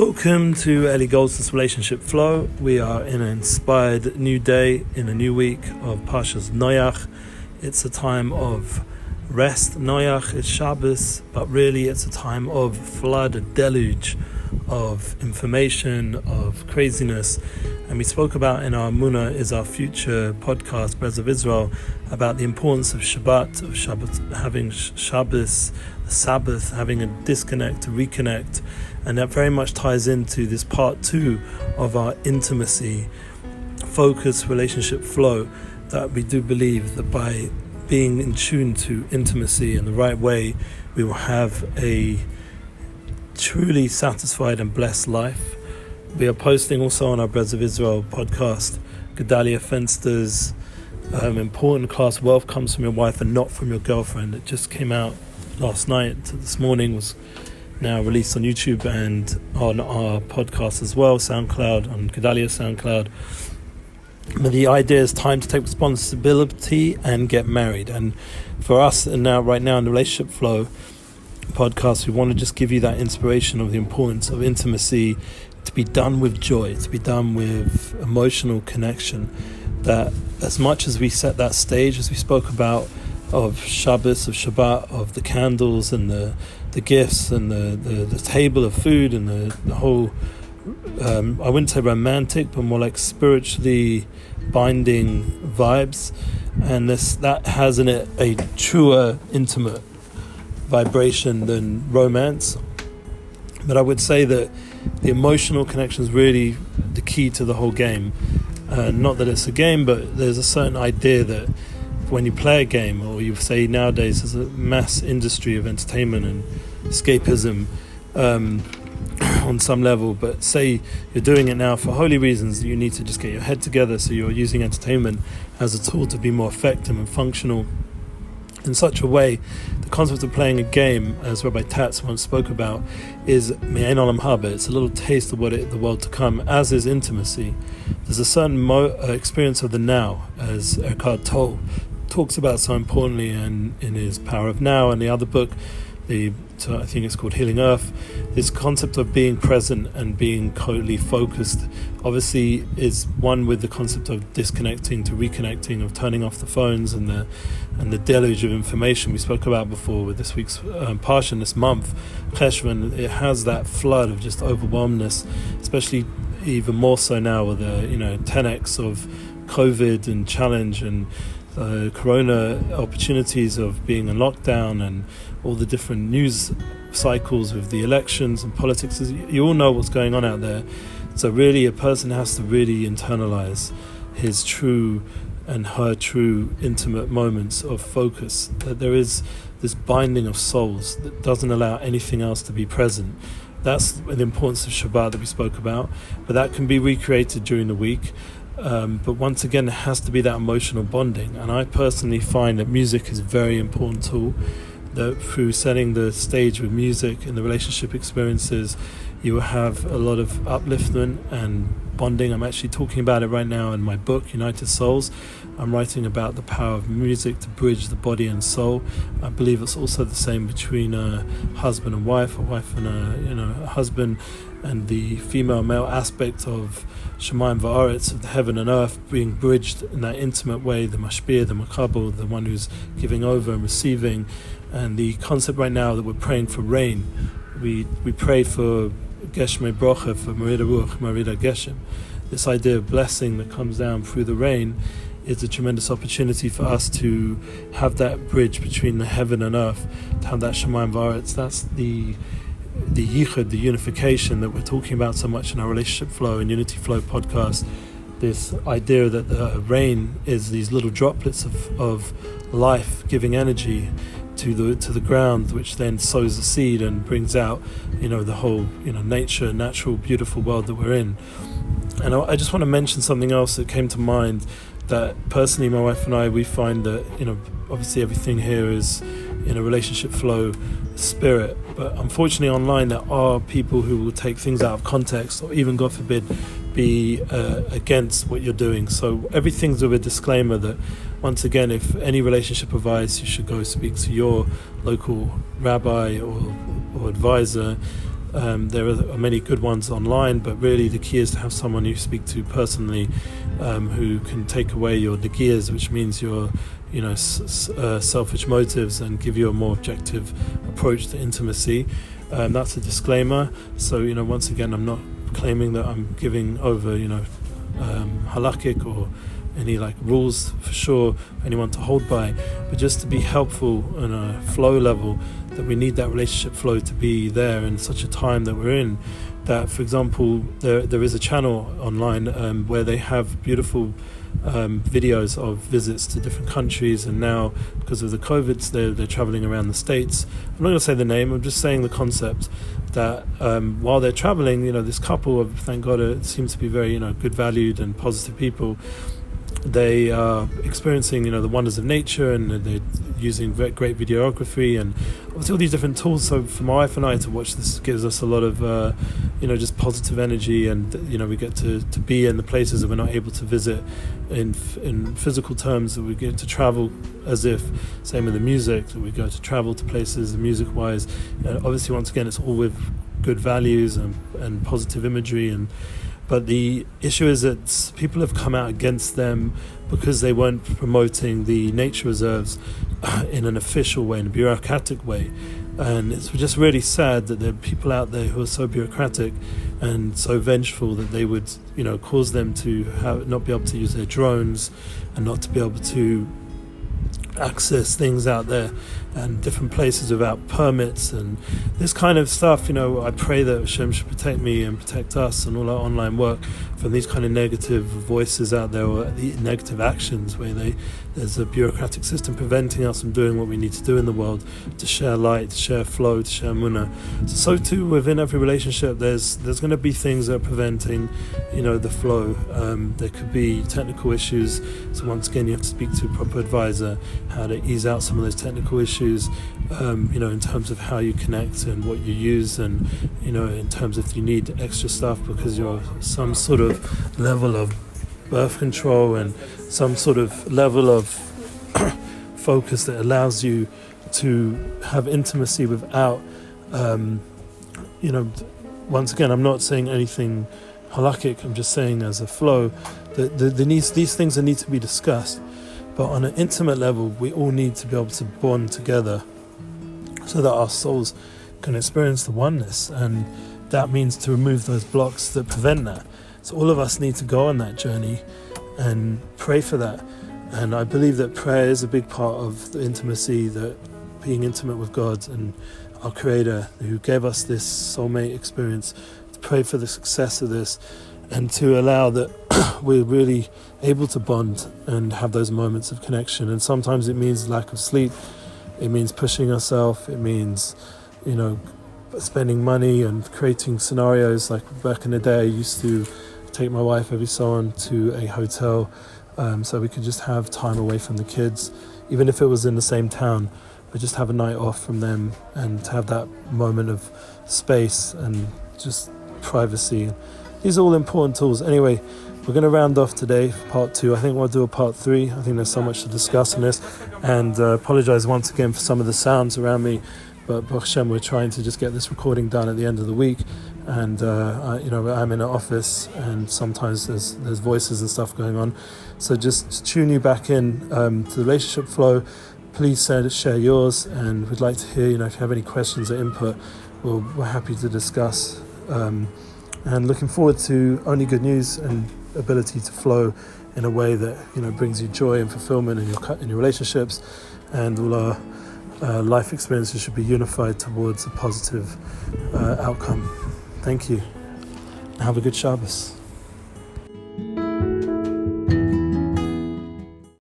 Welcome to Ellie Goldson's Relationship Flow. We are in an inspired new day, in a new week of Parshas Noach. It's a time of rest. Noach is Shabbos, but really it's a time of flood, a deluge of information, of craziness. And we spoke about in our Muna is our future podcast, Breads of Israel, about the importance of Shabbat, having Shabbos, the Sabbath, having a disconnect, to reconnect. And that very much ties into this part 2 of our intimacy, focus, relationship flow, that we do believe that by being in tune to intimacy in the right way, we will have a truly satisfied and blessed life. We are posting also on our Breads of Israel podcast, Gedalia Fenster's important class, Wealth Comes From Your Wife and Not From Your Girlfriend. It just came out last night. This morning was now released on YouTube and on our podcast as well, SoundCloud, on Gedalia's SoundCloud. But the idea is time to take responsibility and get married. And for us, and now right now in the Relationship Flow podcast, we want to just give you that inspiration of the importance of intimacy, to be done with joy, to be done with emotional connection. That as much as we set that stage, as we spoke about, of Shabbos, of Shabbat, of the candles and the gifts and the table of food and the whole, I wouldn't say romantic, but more like spiritually binding vibes. And that has in it a truer, intimate vibration than romance. But I would say that the emotional connection is really the key to the whole game. Not that it's a game, but there's a certain idea that when you play a game, or you say nowadays there's a mass industry of entertainment and escapism on some level, but say you're doing it now for holy reasons, you need to just get your head together, so you're using entertainment as a tool to be more effective and functional in such a way. The concept of playing a game, as Rabbi Tatz once spoke about, is Me'ein Olam Haba. It's a little taste of the world to come, as is intimacy. There's a certain experience of the now, as Eckhart Tolle talks about so importantly in his Power of Now, and the other book, I think it's called Healing Earth. This concept of being present and being totally focused obviously is one with the concept of disconnecting to reconnecting, of turning off the phones and the deluge of information we spoke about before with this week's Parsha, this month, Cheshvan. It has that flood of just overwhelmedness, especially even more so now with the 10x of COVID and challenge and corona opportunities of being in lockdown and all the different news cycles with the elections and politics. You all know what's going on out there. So really a person has to really internalize his true and her true intimate moments of focus, that there is this binding of souls that doesn't allow anything else to be present. That's the importance of Shabbat that we spoke about, but that can be recreated during the week. But once again, it has to be that emotional bonding. And I personally find that music is a very important tool, that through setting the stage with music and the relationship experiences, you will have a lot of upliftment and bonding. I'm actually talking about it right now in my book, United Souls. I'm writing about the power of music to bridge the body and soul. I believe it's also the same between a husband and wife, a wife and a husband, and the female-male aspect of Shemayim Va'aretz, of the heaven and earth, being bridged in that intimate way, the mashpia, the makabel, the one who's giving over and receiving. And the concept right now that we're praying for rain, we pray for Geshmei Brocha, for Marida Ruach, Marida Geshem. This idea of blessing that comes down through the rain is a tremendous opportunity for us to have that bridge between the heaven and earth, to have that Shemayim Va'aretz. That's the yichud, the unification that we're talking about so much in our Relationship Flow and Unity Flow podcast. This idea that the rain is these little droplets of life giving energy to the ground, which then sows the seed and brings out the whole nature, natural, beautiful world that we're in. And I just want to mention something else that came to mind, that personally my wife and I, we find that obviously everything here is in a relationship flow spirit, but unfortunately online there are people who will take things out of context, or even, God forbid, be against what you're doing. So everything's with a disclaimer that, once again, if any relationship advice, you should go speak to your local rabbi or advisor There are many good ones online, but really the key is to have someone you speak to personally, who can take away your negiyas, which means your selfish motives, and give you a more objective approach to intimacy. That's a disclaimer. So once again, I'm not claiming that I'm giving over halakhic or any rules for sure for anyone to hold by, but just to be helpful on a flow level, that we need that relationship flow to be there in such a time that we're in. That, for example, there is a channel online where they have beautiful videos of visits to different countries, and now because of the COVID they're traveling around the States. I'm not going to say the name, I'm just saying the concept that while they're traveling, this couple of, thank God, seems to be very good valued and positive people. They are experiencing the wonders of nature, and they're using great videography and obviously all these different tools. So for my wife and I to watch this gives us a lot of just positive energy, and we get to be in the places that we're not able to visit in physical terms, that we get to travel as if, same with the music, that we go to travel to places music wise. Obviously once again, it's all with good values and positive imagery, but the issue is that people have come out against them because they weren't promoting the nature reserves in an official way, in a bureaucratic way. And it's just really sad that there are people out there who are so bureaucratic and so vengeful that they would, cause them to not be able to use their drones, and not to be able to access things out there and different places without permits and this kind of stuff. I pray that Hashem should protect me and protect us and all our online work from these kind of negative voices out there, or the negative actions where there's a bureaucratic system preventing us from doing what we need to do in the world, to share light, to share flow, to share munah. So too within every relationship there's going to be things that are preventing the flow. There could be technical issues, so once again you have to speak to a proper advisor how to ease out some of those technical issues, in terms of how you connect and what you use, and in terms of if you need extra stuff because you're some sort of level of birth control and some sort of level of focus that allows you to have intimacy without once again, I'm not saying anything halakhic, I'm just saying as a flow that these things need to be discussed. But on an intimate level, we all need to be able to bond together so that our souls can experience the oneness, and that means to remove those blocks that prevent that. So all of us need to go on that journey and pray for that. And I believe that prayer is a big part of the intimacy, that being intimate with God and our Creator, who gave us this soulmate experience, to pray for the success of this, and to allow that we're really able to bond and have those moments of connection. And sometimes it means lack of sleep, it means pushing ourselves, it means spending money and creating scenarios. Like back in the day, I used to take my wife every so on to a hotel, so we could just have time away from the kids, even if it was in the same town, but just have a night off from them and to have that moment of space and just privacy. These are all important tools. Anyway, we're going to round off today for part 2. I think we'll do a part 3. I think there's so much to discuss in this, and apologize once again for some of the sounds around me, but Baruch Hashem, we're trying to just get this recording done at the end of the week. And I'm in an office, and sometimes there's voices and stuff going on, so just to tune you back in to the relationship flow. Please share yours, and we'd like to hear if you have any questions or input. We're happy to discuss, and looking forward to only good news and ability to flow in a way that brings you joy and fulfillment in your relationships, and all our life experiences should be unified towards a positive outcome. Thank you. Have a good Shabbos.